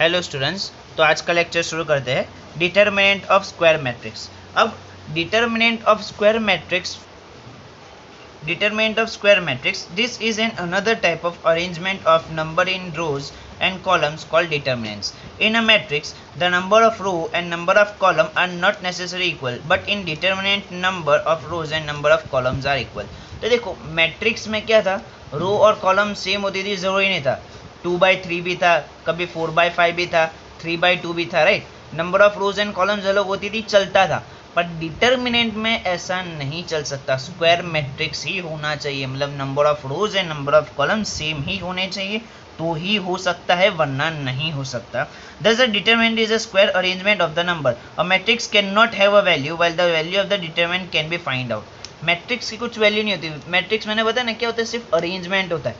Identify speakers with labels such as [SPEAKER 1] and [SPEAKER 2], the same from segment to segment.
[SPEAKER 1] Hello students, तो आज का लेक्चर शुरू करते हैं डिटर्मिनेंट ऑफ स्क्वायर मैट्रिक्स। अब determinant of square matrix this is an another type of arrangement of number in rows and columns called determinants. In a matrix the number of row and number of column are not necessarily equal, but in determinant number of rows and number of columns are equal. तो देखो matrix में क्या था, रो और column same होती थी, जरूरी नहीं था 2/3 भी था, कभी 4/5 भी था, 3/2 भी था, right. Number of rows and columns अलग होती थी, चलता था। पर डिटर्मिनेंट में ऐसा नहीं चल सकता, स्क्वायर मैट्रिक्स ही होना चाहिए, मतलब number of rows and number of column same ही होने चाहिए तो ही हो सकता है, वरना नहीं हो सकता। Thus a determinant is a square arrangement of the number. A matrix cannot have a value while the value of the determinant can be find out. Matrix की कुछ वैल्यू नहीं होती। मैट्रिक्स मैंने बताया ना क्या होता है, सिर्फ अरेंजमेंट होता है,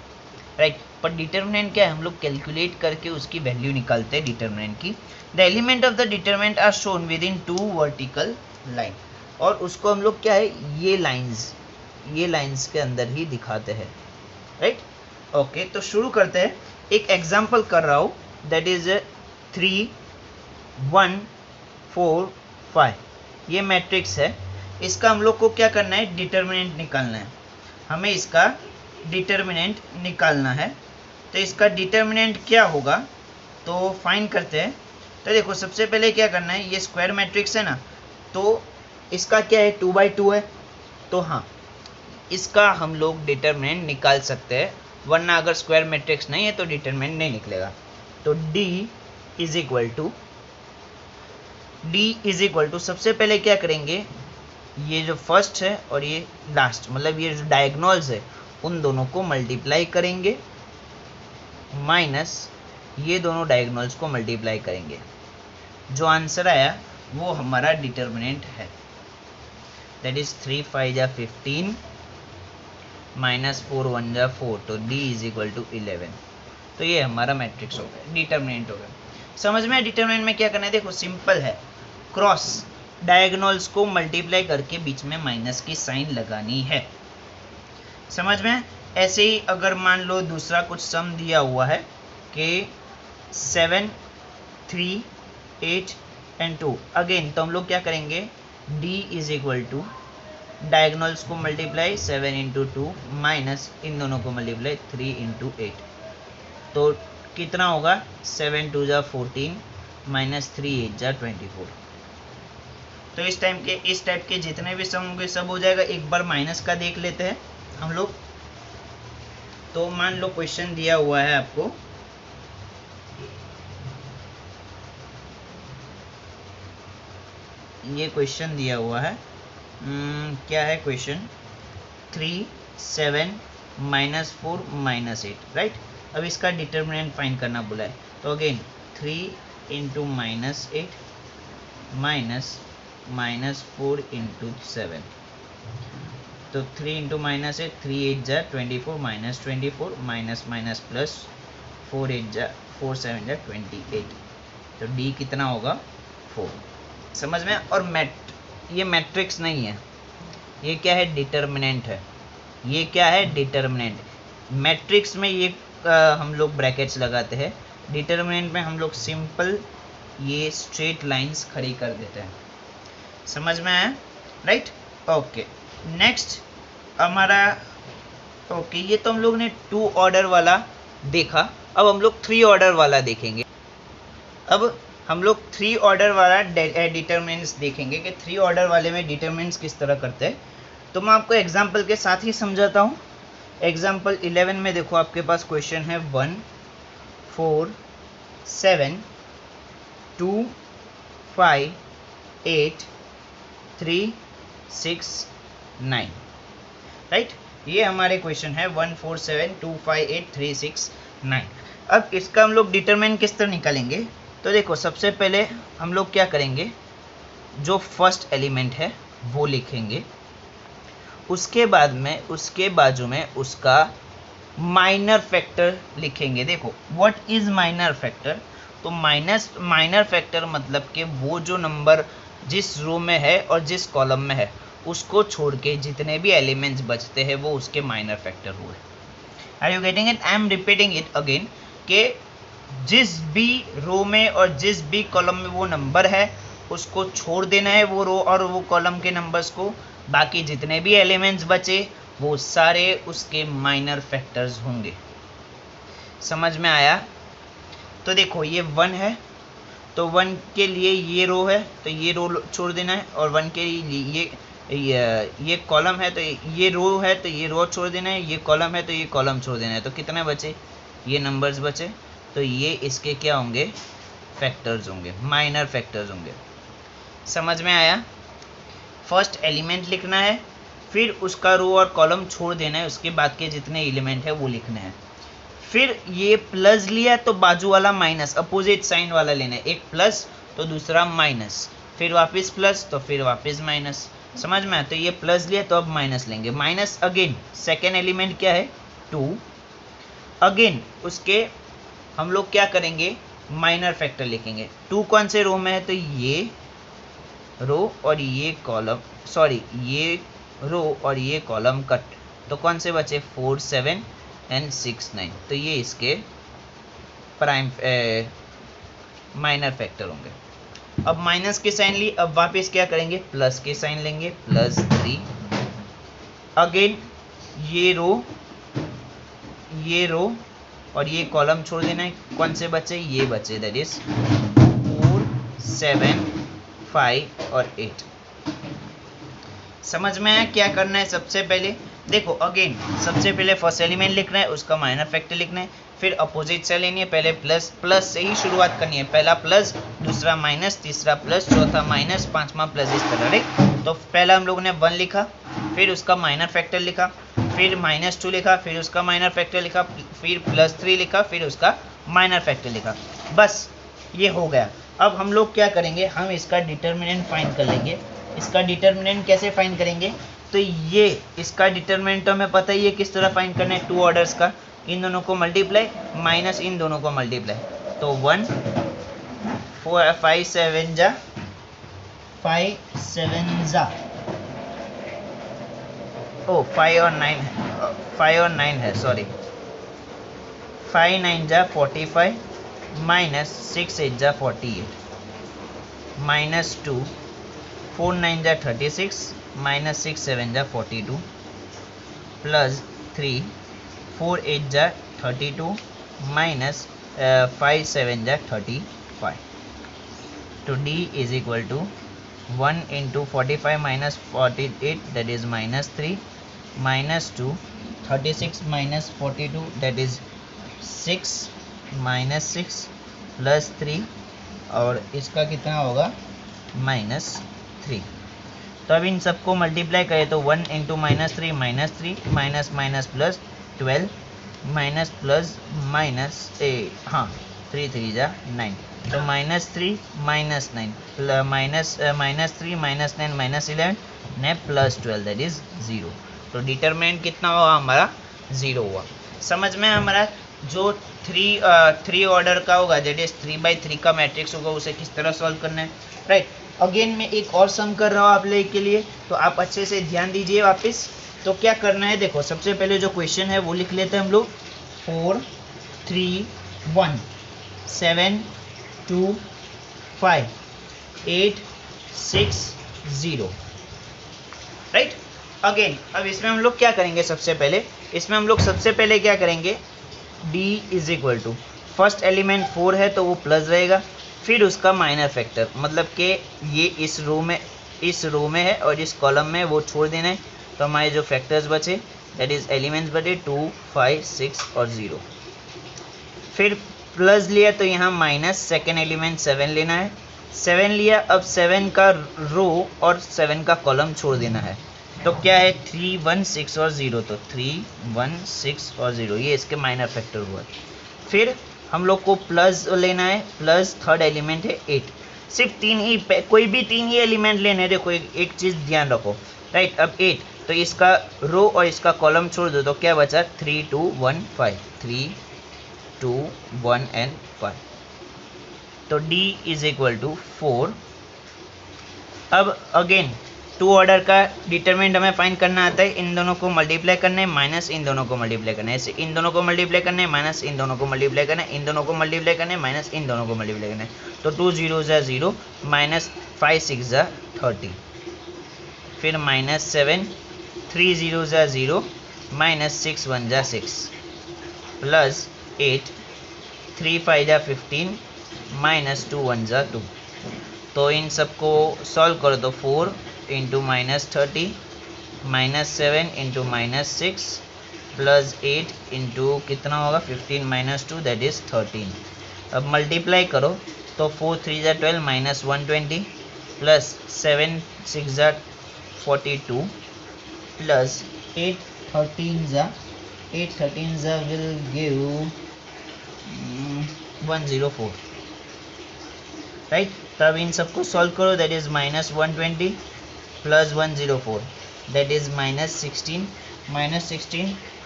[SPEAKER 1] राइट। पर डिटर्मिनेंट क्या है, हम लोग कैलकुलेट करके उसकी वैल्यू निकालते हैं डिटर्मिनेंट की। The element of the determinant are shown within 2 vertical line, और उसको हम लोग क्या है, ये लाइंस के अंदर ही दिखाते हैं, राइट। ओके, तो शुरू करते हैं। एक एग्जांपल कर रहा हूँ, दैट इज 3 1 4 5। ये मैट्रिक्स है, इसका हम लोग को क्या करना है, डिटर्मिनेंट निकालना है। हमें इसका डिटर्मिनेंट निकालना है, तो इसका डिटर्मिनेंट क्या होगा, तो फाइंड करते हैं। तो देखो सबसे पहले क्या करना है, ये स्क्वायर मैट्रिक्स है ना, तो इसका क्या है, 2/2 है, तो हाँ इसका हम लोग डिटर्मिनेंट निकाल सकते हैं, वरना अगर स्क्वायर मैट्रिक्स नहीं है तो डिटर्मिनेंट नहीं निकलेगा। तो D इज इक्वल टू सबसे पहले क्या करेंगे, ये जो फर्स्ट है और ये लास्ट, मतलब ये जो डायगोनल्स है उन दोनों को मल्टीप्लाई करेंगे, माइनस ये दोनों डायगोनल्स को मल्टीप्लाई करेंगे। जो आंसर आया वो हमारा डिटर्मिनेंट है, दैट इज 3 5 जा 15 माइनस 4 1 जा 4, तो D इज इक्वल टू 11। तो ये हमारा मैट्रिक्स हो गया, डिटर्मिनेंट हो गया। समझ में? डिटर्मिनेंट में क्या करना है, देखो सिंपल है, क्रॉस डायगोनल्स को मल्टीप्लाई करके बीच में माइनस की साइन लगानी है। समझ में? ऐसे ही अगर मान लो दूसरा कुछ सम दिया हुआ है कि 7 3 8 एंड 2, अगेन तो हम लोग क्या करेंगे, D is equal two diagonals को मल्टीप्लाई 7 इंटू 2 माइनस इन दोनों को मल्टीप्लाई 3 इंटू 8, तो कितना होगा, 7 2 जा 14 माइनस 3 8 जा 24। तो इस टाइप के जितने भी सम होंगे सब हो जाएगा। एक बार माइनस का देख लेते हैं हम लोग। तो मान लो क्वेश्चन दिया हुआ है आपको, ये क्वेश्चन दिया हुआ है, क्या है क्वेश्चन, 3 7 माइनस 4 माइनस 8, राइट। अब इसका डिटर्मिनेंट फाइंड करना बोला है, तो again 3 into minus 8 minus 4 into 7, तो 3 इंटू माइनस 8 3 8 जा 24 माइनस 24 माइनस माइनस प्लस 4 8 जा 4 7 जा 28, तो D कितना होगा, 4। समझ में? और ये मैट्रिक्स नहीं है, ये क्या है, डिटर्मिनेंट है। ये क्या है, डिटर्मिनेंट। मैट्रिक्स में ये हम लोग ब्रैकेट्स लगाते हैं, डिटर्मिनेंट में हम लोग सिंपल ये स्ट्रेट लाइंस खड़ी कर देते हैं। समझ में आया, राइट। ओके, नेक्स्ट हमारा, ओके ये तो हम लोग ने 2 ऑर्डर वाला देखा, अब हम लोग 3 ऑर्डर वाला देखेंगे। अब हम लोग 3 ऑर्डर वाला डिटर्मिनेंट्स देखेंगे कि 3 ऑर्डर वाले में डिटर्मिनेंट्स किस तरह करते हैं। तो मैं आपको एग्जांपल के साथ ही समझाता हूँ। एग्जांपल 11 में देखो आपके पास क्वेश्चन है 1 4 7 2 5 8 3 6 9, राइट। ये हमारे क्वेश्चन है 1 4 7 2 5 8 3 6 9। अब इसका हम लोग डिटरमिनेंट किस तरह निकालेंगे, तो देखो सबसे पहले हम लोग क्या करेंगे, जो फर्स्ट एलिमेंट है वो लिखेंगे, उसके बाद में उसके बाजू में उसका माइनर फैक्टर लिखेंगे। देखो व्हाट इज माइनर फैक्टर, तो माइनर फैक्टर मतलब कि वो जो नंबर जिस रो में है और जिस कॉलम में है उसको छोड़ के जितने भी एलिमेंट्स बचते हैं वो उसके माइनर फैक्टर हुए। Are you getting it? I am repeating it again, के जिस भी रो में और जिस भी कॉलम में वो नंबर है उसको छोड़ देना है, वो रो और वो कॉलम के नंबर्स को। बाकी जितने भी एलिमेंट्स बचे वो सारे उसके माइनर फैक्टर्स होंगे। समझ में आया? तो देखो ये 1 है तो 1 के लिए ये रो है तो ये रो छोड़ देना है, और 1 के लिए ये कॉलम है तो ये रो है तो ये रो छोड़ देना है, ये कॉलम है तो ये कॉलम छोड़ देना है। तो कितने बचे? ये नंबर्स बचे। तो ये इसके क्या होंगे? फैक्टर्स होंगे, माइनर फैक्टर्स होंगे। समझ में आया? फर्स्ट एलिमेंट लिखना है, फिर उसका रो और कॉलम छोड़ देना है, उसके बाद के जितने एलिमेंट है वो लिखने हैं। फिर ये प्लस लिया तो बाजू वाला माइनस, अपोजिट साइन वाला लेना है, एक प्लस तो दूसरा माइनस, फिर वापस प्लस तो फिर वापस माइनस। समझ में आया? तो ये प्लस लिया तो अब माइनस लेंगे, माइनस अगेन सेकेंड एलिमेंट क्या है? 2। अगेन उसके हम लोग क्या करेंगे? माइनर फैक्टर लिखेंगे। 2 कौन से रो में है? तो ये रो और ये कॉलम, सॉरी ये रो और ये कॉलम कट, तो कौन से बचे? 4, 7 एंड 6, 9। तो ये इसके प्राइम माइनर फैक्टर होंगे। अब माइनस के साइन ली, अब वापस क्या करेंगे? प्लस के साइन लेंगे, +3। अगेन ये रो और ये कॉलम छोड़ देना है, कौन से बचे? ये बचे, दैट इज 4, 7, 5 और 8। समझ में आया क्या करना है? सबसे पहले देखो अगेन सबसे पहले फर्स्ट एलिमेंट लिखना है, उसका माइनर फैक्टर लिखना है, फिर अपोजिट से लेनी है, पहले प्लस से ही शुरुआत करनी है, पहला प्लस, दूसरा माइनस, तीसरा प्लस, चौथा माइनस, पांचवा प्लस, इस तरह। राइट? तो पहला हम लोगों ने 1 लिखा, फिर उसका माइनर फैक्टर लिखा, फिर -2 लिखा, फिर उसका माइनर फैक्टर लिखा, फिर +3 लिखा, फिर उसका माइनर फैक्टर लिखा। बस ये हो गया। अब हम लोग क्या करेंगे? हम इसका डिटर्मिनेंट फाइंड कर लेंगे। इसका डिटर्मिनेंट कैसे फाइंड करेंगे? तो ये इसका डिटर्मिनेंट तो हमें पता ही है किस तरह फाइंड करना है, 2 ऑर्डर्स का, इन दोनों को मल्टीप्लाई माइनस इन दोनों को मल्टीप्लाई। तो 1 4 5 7 जा 5 7 जा 5 और 9 है, सॉरी 5 9 जा 45 माइनस 6 8 जा 48 -2 4 9 जा 36 माइनस 6 7 जा 42 +3 4 8 जा 32 माइनस 5 7 जा 35। तो D is equal to 1 into 45 minus 48 that is -3 -2 36 minus 42 that is 6 -6 +3 और इसका कितना होगा? -3। तो अब इन सबको मल्टीप्लाई करें तो 1 into -3 -3 minus minus plus 12 minus plus minus 3 3 जा 9, तो -3 -9 माइनस -3 -9 -11 ने +12 दैट इज 0। तो डिटरमिनेंट कितना हुआ हमारा? 0 हुआ। समझ में हमारा जो 3 ऑर्डर का होगा दैट इज 3/3 का मैट्रिक्स होगा उसे किस तरह सॉल्व करना है। राइट? अगेन मैं एक और सम कर रहा हूँ आप लोग के लिए, तो आप अच्छे से ध्यान दीजिए वापस। तो क्या करना है? देखो सबसे पहले जो क्वेश्चन है वो लिख लेते हैं हम लोग। 4 3 1 7 2 5 8 6 0। राइट? अगेन अब इसमें हम लोग क्या करेंगे? सबसे पहले क्या करेंगे? D is equal to first element 4 है तो वो प्लस रहेगा, फिर उसका माइनर फैक्टर, मतलब कि ये इस रो में है और इस कॉलम में वो छोड़ देना है। तो हमारे जो फैक्टर्स बचे दैट इज एलिमेंट्स बचे 2 5 6 और 0। फिर प्लस लिया तो यहाँ माइनस, सेकेंड एलिमेंट 7 लेना है, 7 लिया, अब 7 का रो और 7 का कॉलम छोड़ देना है। तो क्या है? 3 1 6 और 0, तो 3 1 6 और 0 ये इसके माइनर फैक्टर हुआ। फिर हम लोग को प्लस लेना है, प्लस थर्ड एलिमेंट है 8, सिर्फ 3 ही, कोई भी 3 ही एलिमेंट लेने। देखो एक चीज़ ध्यान रखो। राइट? अब 8 तो इसका रो और इसका कॉलम छोड़ दो तो क्या बचा? 3 2 1 5 3 2 1 एंड 5। तो D इज इक्वल टू 4। अब अगेन टू ऑर्डर का डिटरमिनेंट हमें फाइंड करना आता है, इन दोनों को मल्टीप्लाई करना है माइनस इन दोनों को मल्टीप्लाई करना है, ऐसे इन दोनों को मल्टीप्लाई करना है माइनस इन दोनों को मल्टीप्लाई करना है, इन दोनों को मल्टीप्लाई करना है माइनस इन दोनों को मल्टीप्लाई करना है। तो 2 0 0 माइनस 5 6 30, फिर माइनस 7 3 0 0 माइनस 6 1 6 प्लस 8 3 5 15 माइनस 2 1 2। तो इन सबको सॉल्व करो तो 4 into minus 30 minus 7 into minus 6 plus 8 into कितना होगा 15 माइनस 2 दैट इज 13। अब मल्टीप्लाई करो तो 4 3 12 minus 120 plus 7 6 42 plus 8 13 will give 104, right. तब इन सबको सॉल्व करो that is minus 120 plus 104 that is minus 16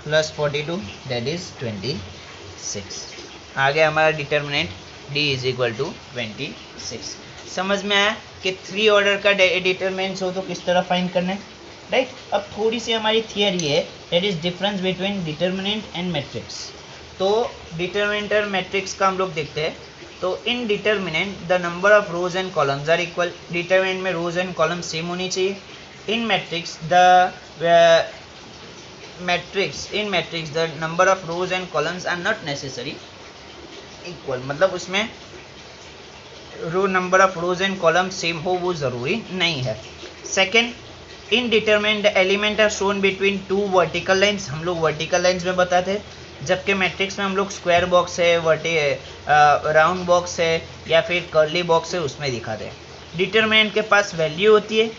[SPEAKER 1] plus 42 that is 26। आ गया हमारा determinant d is equal to 26। समझ में आया कि 3 ऑर्डर का डिटर्मिनेंट हो तो किस तरह फाइंड करना है, राइट। अब थोड़ी सी हमारी थियरी है that is difference between determinant and matrix. तो डिटर्मिनेंट और मैट्रिक्स का हम लोग देखते हैं। तो in determinant the number of rows and columns are equal, determinant में रोज एंड कॉलम सेम होनी चाहिए। In matrix the number of rows and columns are not necessary equal, मतलब उसमें row number of rows and column same हो वो जरूरी नहीं है। Second, in determinant the element are shown between 2 vertical lines, हम लोग वर्टिकल लाइन्स में बताते हैं, जबकि मैट्रिक्स में हम लोग स्क्वायर बॉक्स है, राउंड बॉक्स है या फिर कर्ली बॉक्स है उसमें दिखाते हैं। डिटर्मिनेंट के पास वैल्यू होती है,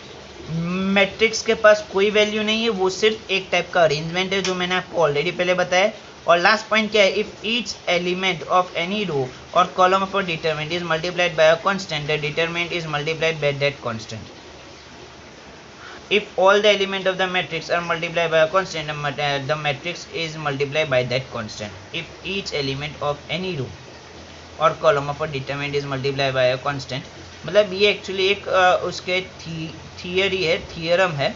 [SPEAKER 1] मैट्रिक्स के पास कोई वैल्यू नहीं है, वो सिर्फ एक टाइप का अरेंजमेंट है जो मैंने आपको ऑलरेडी पहले बताया। और लास्ट पॉइंट क्या है, if each element of any row और column of a determinant is multiplied by a constant, the determinant is multiplied by that constant. If all the element of the matrix are multiplied by a constant, the matrix is multiplied by that constant. If each element of any row or column of a determinant is multiplied by a constant, मतलब ये actually एक उसके theory है, theorem है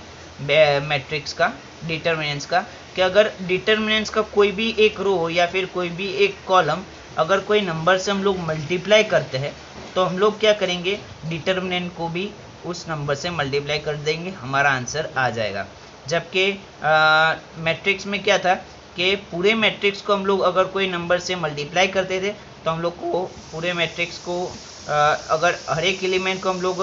[SPEAKER 1] matrix का, determinants का, कि अगर डिटर्मिनेंट्स का कोई भी एक रो या फिर कोई भी एक कॉलम अगर कोई नंबर से हम लोग मल्टीप्लाई करते हैं तो हम लोग क्या करेंगे, डिटर्मिनेंट को भी उस नंबर से मल्टीप्लाई कर देंगे, हमारा आंसर आ जाएगा। जबकि मैट्रिक्स में क्या था कि पूरे मैट्रिक्स को हम लोग अगर कोई नंबर से मल्टीप्लाई करते थे तो हम लोग को पूरे मैट्रिक्स को अगर हर एक एलिमेंट को हम लोग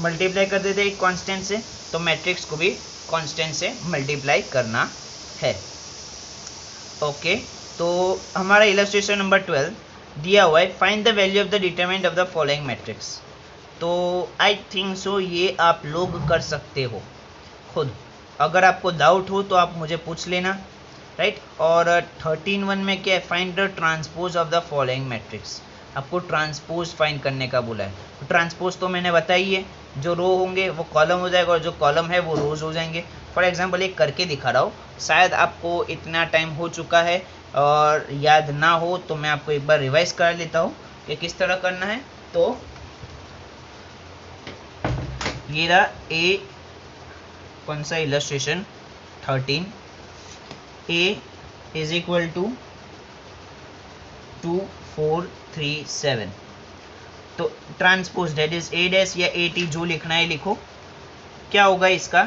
[SPEAKER 1] मल्टीप्लाई करते थे एक कांस्टेंट से, तो मैट्रिक्स को भी कांस्टेंट से मल्टीप्लाई करना है। ओके, तो हमारा इलस्ट्रेशन नंबर 12 दिया हुआ है, find the value of the determinant of the following matrix. तो आई थिंक सो ये आप लोग कर सकते हो खुद, अगर आपको डाउट हो तो आप मुझे पूछ लेना, राइट। और 13(1) में क्या है, find the transpose of the following matrix, आपको ट्रांसपोज फाइंड करने का बोला है। तो ट्रांसपोज तो मैंने बताई है, जो रो होंगे वो कॉलम हो जाएगा और जो कॉलम है वो रोज हो जाएंगे। फॉर एग्जांपल एक करके दिखा रहा हूँ, शायद आपको इतना टाइम हो चुका है और याद ना हो तो मैं आपको एक बार रिवाइज कर लेता हूँ कि किस तरह करना है। तो ये रहा ए, कौन सा illustration 13, A is equal to 2 4 3 7। तो transpose that is A dash या ए टी, जो लिखना है लिखो। क्या होगा इसका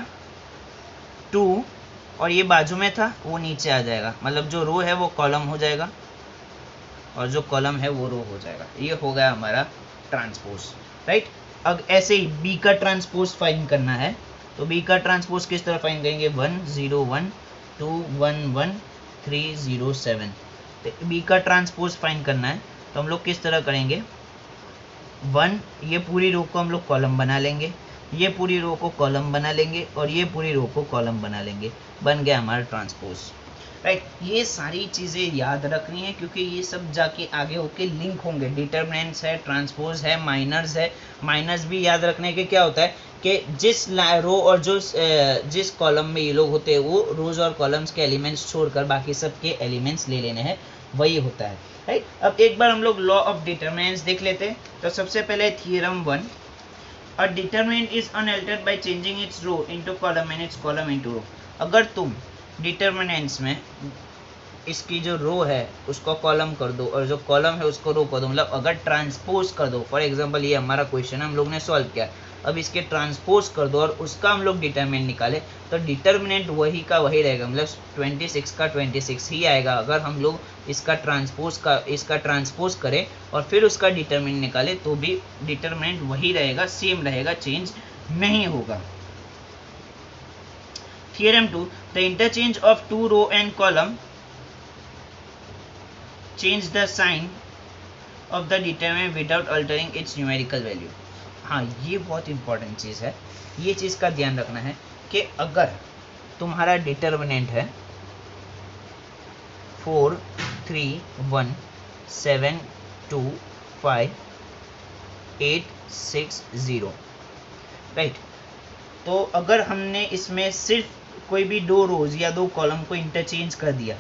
[SPEAKER 1] 2 और ये बाजू में था वो नीचे आ जाएगा, मतलब जो रो है वो कॉलम हो जाएगा और जो कॉलम है वो रो हो जाएगा। ये हो गया हमारा ट्रांसपोज, राइट। अब ऐसे ही बी का ट्रांसपोज फाइंड करना है, तो बी का ट्रांसपोज किस तरह फाइंड करेंगे, 1 0 1 2 1 1 3 0 7। तो बी का ट्रांसपोज फाइंड करना है तो हम लोग किस तरह करेंगे, 1 ये पूरी रो को हम लोग कॉलम बना लेंगे, ये पूरी रो को कॉलम बना लेंगे और ये पूरी रो को कॉलम बना लेंगे, बन गया हमारा ट्रांसपोज, राइट। ये सारी चीज़ें याद रखनी है क्योंकि ये सब जाके आगे होके लिंक होंगे। डिटर्मिनेंट्स है, ट्रांसपोज है, माइनर्स है। माइनर्स भी याद रखने के क्या होता है कि जिस रो और जिस कॉलम में ये लोग होते हैं वो रोज और कॉलम्स के एलिमेंट्स छोड़कर बाकी सब के एलिमेंट्स ले लेने हैं, वही होता है, राइट। अब एक बार हम लोग लॉ ऑफ डिटर्मिनेंट्स देख लेते हैं। तो सबसे पहले theorem 1, A determinant is unaltered by changing its row into column and its column into row. अगर तुम डिटर्मिनेंट्स में इसकी जो रो है उसको कॉलम कर दो और जो कॉलम है उसको रो कर दो, मतलब अगर ट्रांसपोज कर दो, फॉर एग्जांपल ये हमारा क्वेश्चन है हम लोग ने सॉल्व किया, अब इसके ट्रांसपोज कर दो और उसका हम लोग डिटर्मिनेंट निकाले तो डिटर्मिनेंट वही का वही रहेगा, मतलब 26 का 26 ही आएगा। अगर हम लोग इसका ट्रांसपोज करें और फिर उसका डिटर्मिनेंट निकाले तो भी डिटर्मिनेंट वही रहेगा, सेम रहेगा, चेंज नहीं होगा। Theorem 2, the interchange of two row and column change the sign of the determinant without altering its numerical value। हाँ, ये बहुत इंपॉर्टेंट चीज़ है, ये चीज़ का ध्यान रखना है कि अगर तुम्हारा डिटर्मिनेंट है 4 3 1 7 2 5 8 6 0, राइट, तो अगर हमने इसमें सिर्फ कोई भी दो रोज या दो कॉलम को इंटरचेंज कर दिया,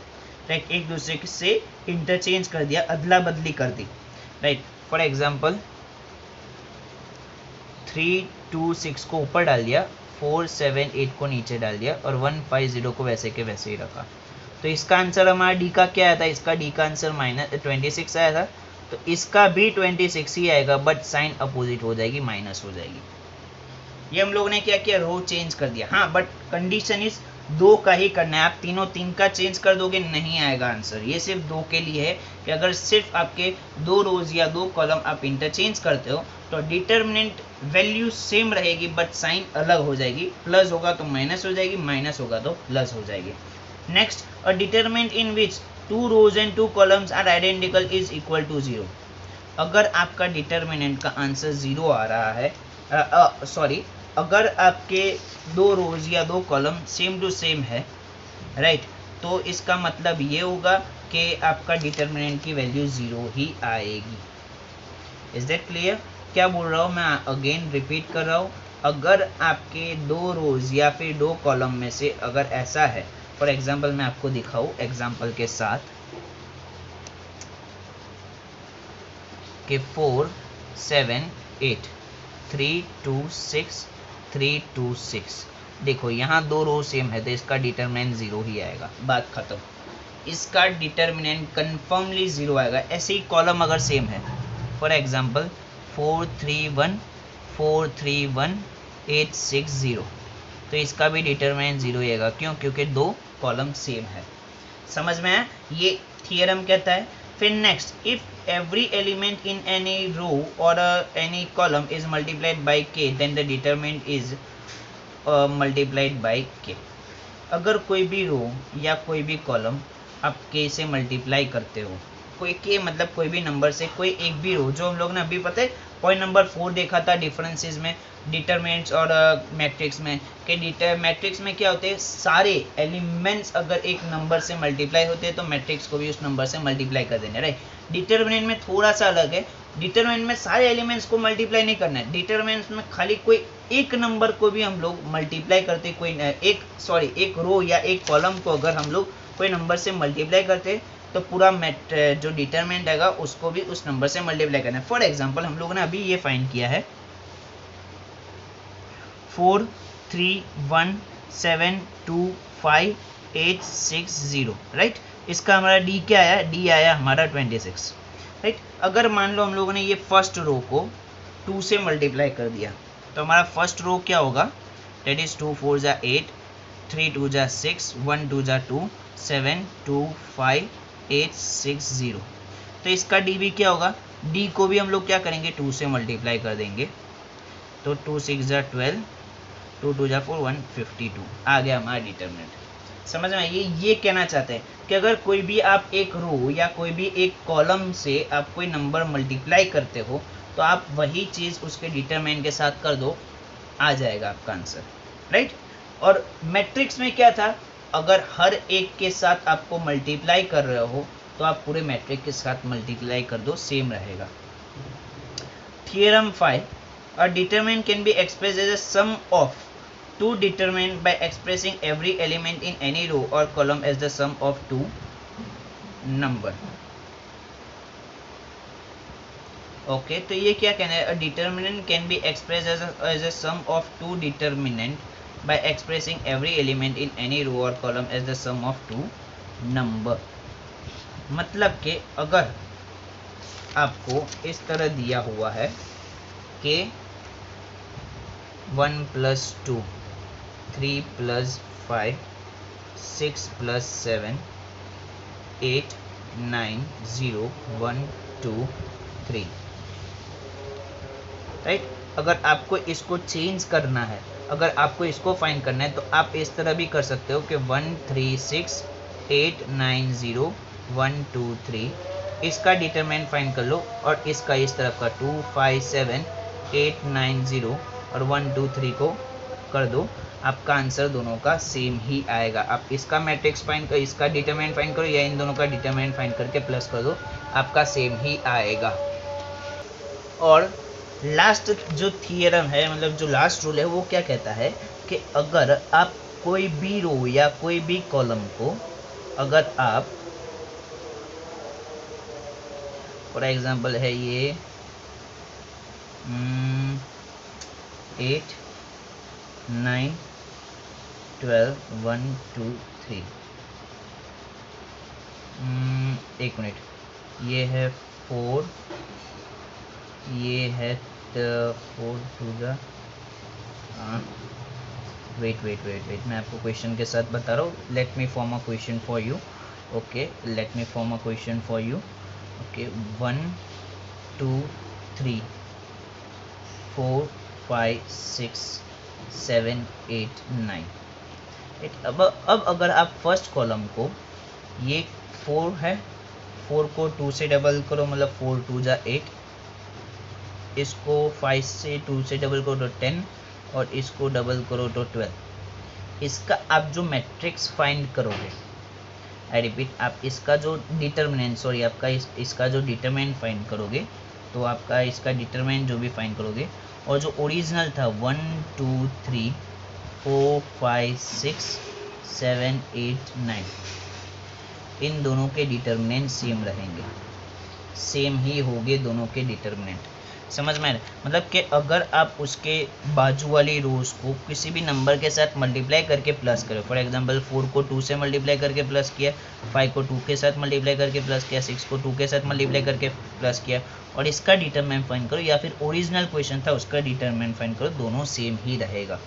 [SPEAKER 1] राइट, एक दूसरे से इंटरचेंज कर दिया, अदला बदली कर दी, राइट, फॉर एग्जांपल 3 2 6 को ऊपर डाल दिया, 4 7 8 को नीचे डाल दिया और 1 5 0 को वैसे के वैसे ही रखा, तो इसका आंसर हमारा डी का क्या आया था, इसका डी का आंसर -26 आया था, तो इसका भी 26 ही आएगा, बट साइन अपोजिट हो जाएगी, माइनस हो जाएगी। ये हम लोग ने क्या किया, रो चेंज कर दिया। हाँ, बट कंडीशन इज दो का ही करना है, आप तीनों तीन का चेंज कर दोगे नहीं आएगा आंसर। ये सिर्फ दो के लिए है कि अगर सिर्फ आपके दो रोज या दो कॉलम आप इंटरचेंज करते हो तो डिटर्मिनेंट वैल्यू सेम रहेगी बट साइन अलग हो जाएगी, प्लस होगा तो माइनस हो जाएगी, माइनस होगा तो प्लस हो जाएगी। Next, uh determinant in which two rows and two columns are identical is equal to 0। अगर आपका डिटर्मिनेंट का आंसर 0 आ रहा है, अगर आपके दो रोज या दो कॉलम सेम टू सेम है, राइट, तो इसका मतलब ये होगा कि आपका डिटर्मिनेंट की वैल्यू 0 ही आएगी। Is that clear? क्या बोल रहा हूँ मैं, अगेन रिपीट कर रहा हूँ, अगर आपके दो रोज या फिर दो कॉलम में से अगर ऐसा है, फॉर एग्जाम्पल मैं आपको दिखाऊँ एग्जाम्पल के साथ कि 4 7 8 3 2 6 3 2 6, देखो यहाँ दो रो सेम है तो इसका डिटर्मिनेंट 0 ही आएगा, बात खत्म। इसका डिटर्मिनेंट कंफर्मली 0 आएगा। ऐसे ही कॉलम अगर सेम है, फॉर एग्जांपल 4 3 1 4 3 1 8 6 0, तो इसका भी डिटर्मिनेंट 0 आएगा। क्यों? क्योंकि दो कॉलम सेम है। समझ में आया? ये थियरम कहता है। फिर next, if every element in any row और any column is multiplied by k then the determinant is multiplied by k। अगर कोई भी रो या कोई भी कॉलम आप k से मल्टीप्लाई करते हो, कोई k मतलब कोई भी नंबर से कोई एक भी रो, जो हम लोग ने अभी पता है पॉइंट नंबर 4 देखा था डिफरेंसेस में, डिटरमिनेंट्स और मैट्रिक्स में, कि मैट्रिक्स में क्या होते हैं, सारे एलिमेंट्स अगर एक नंबर से मल्टीप्लाई होते हैं तो मैट्रिक्स को भी उस नंबर से मल्टीप्लाई कर देना, राइट। डिटरमिनेंट में थोड़ा सा अलग है, डिटरमिनेंट में सारे एलिमेंट्स को मल्टीप्लाई नहीं करना है, डिटरमिनेंट में खाली कोई एक नंबर को भी हम लोग मल्टीप्लाई करते, एक रो या एक कॉलम को अगर हम लोग कोई नंबर से मल्टीप्लाई करते तो पूरा जो डिटरमिनेंट आएगा उसको भी उस नंबर से मल्टीप्लाई करना है। फॉर एग्जांपल हम लोगों ने अभी ये फाइंड किया है 4 3 1 7 2 5 8 6 0, राइट। इसका हमारा डी क्या आया? डी आया हमारा 26, राइट। अगर मान लो हम लोगों ने ये फर्स्ट रो को 2 से मल्टीप्लाई कर दिया तो हमारा फर्स्ट रो क्या होगा? दैट इज 2 4 जा 8 3 2 जा 6 1 2 जा 2 7 2 5 8 6 0, तो इसका डी भी क्या होगा? डी को भी हम लोग क्या करेंगे? 2 से मल्टीप्लाई कर देंगे, तो 2 6 जा 12 2 2 जा 4 152 आ गया हमारा डिटरमिनेंट। समझ में आइए? ये कहना चाहते हैं कि अगर कोई भी आप एक रो या कोई भी एक कॉलम से आप कोई नंबर मल्टीप्लाई करते हो तो आप वही चीज़ उसके डिटरमिनेंट के साथ कर दो, आ जाएगा आपका आंसर, राइट। और मैट्रिक्स में क्या था? अगर हर एक के साथ आपको मल्टीप्लाई कर रहे हो तो आप पूरे मैट्रिक्स के साथ मल्टीप्लाई कर दो, सेम रहेगा। Theorem 5, a determinant can be expressed as a sum of two determinants by expressing every element in any row or column as the sum of two number। Okay, तो ये क्या कहना है, a determinant can be express as a sum of two determinant by expressing every element in any row और column as the sum of two number. मतलब कि अगर आपको इस तरह दिया हुआ है कि 1 + 2, 3 + 5, 6 + 7, 8, 9, 0, 1, 2, 3, राइट। अगर आपको इसको चेंज करना है, अगर आपको इसको फाइंड करना है, तो आप इस तरह भी कर सकते हो कि 1 3 6 8 9 0 1 2 3, इसका डिटरमिनेंट फाइंड कर लो और इसका इस तरफ का 2 5 7 8 9 0 और 1 2 3 को कर दो, आपका आंसर दोनों का सेम ही आएगा। आप इसका मैट्रिक्स फाइंड कर, इसका डिटरमिनेंट फाइंड करो या इन दोनों का डिटरमिनेंट फाइंड करके प्लस कर दो, आपका सेम ही आएगा। और लास्ट जो थियरम है, मतलब जो लास्ट रूल है, वो क्या कहता है कि अगर आप कोई भी रो या कोई भी कॉलम को, अगर आप फॉर एग्जांपल है ये 8 9 12 1 2 3, एक मिनट, ये है 4, ये है 4 टू द, वेट, मैं आपको क्वेश्चन के साथ बता रहा हूँ। Let me form a question for you. Okay, let me form a question for you. Okay, 1 2 3 4 5 6 7 8 9। अब अगर आप फर्स्ट कॉलम को, ये 4 है, 4 को 2 से डबल करो, मतलब 4 2 जा 8, इसको 5 से 2 से डबल करो तो 10, और इसको डबल करो तो 12। इसका आप जो मैट्रिक्स फाइंड करोगे, आई रिपीट, आप इसका जो डिटर्मिनेंट, सॉरी, आपका इसका जो डिटर्मिनेंट फाइंड करोगे, तो आपका इसका डिटर्मिनेंट जो भी फाइंड करोगे, और जो ओरिजिनल था 1 2 3 4 5 6 7 8 9, इन दोनों के डिटर्मिनेंट सेम रहेंगे, सेम ही होंगे दोनों के डिटर्मिनेंट। समझ में आ रहा है? मतलब कि अगर आप उसके बाजू वाली रोज को किसी भी नंबर के साथ मल्टीप्लाई करके प्लस करो, फॉर एग्जांपल 4 को 2 से मल्टीप्लाई करके प्लस किया, 5 को 2 के साथ मल्टीप्लाई करके प्लस किया, 6 को 2 के साथ मल्टीप्लाई करके प्लस किया, और इसका डिटरमिनेंट फाइंड करो, या फिर ओरिजिनल क्वेश्चन था उसका डिटरमिनेंट फाइंड करो, दोनों सेम ही रहेगा।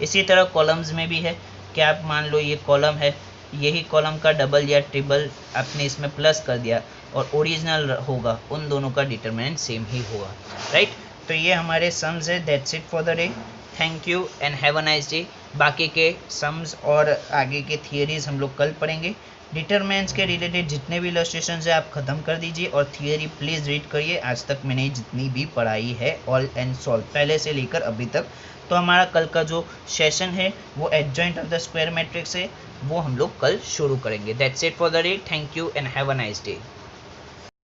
[SPEAKER 1] इसी तरह कॉलम्स में भी है कि आप मान लो ये कॉलम है, यही कॉलम का डबल या ट्रिपल आपने इसमें प्लस कर दिया और ओरिजिनल होगा, उन दोनों का डिटरमिनेंट सेम ही होगा, राइट। तो ये हमारे सम्स है। That's it for the day. Thank you and have a nice day. बाकी के सम्स और आगे के थियरीज हम लोग कल पढ़ेंगे। डिटरमिनेंट्स के रिलेटेड जितने भी इलस्ट्रेशन है आप ख़त्म कर दीजिए, और थियरी प्लीज़ रीड करिए। आज तक मैंने जितनी भी पढ़ाई है ऑल एंड सॉल्व, पहले से लेकर अभी तक। तो हमारा कल का जो सेशन है वो adjoint of the square matrix है, वो हम लोग कल शुरू करेंगे। That's it for the day. Thank you and have a nice day.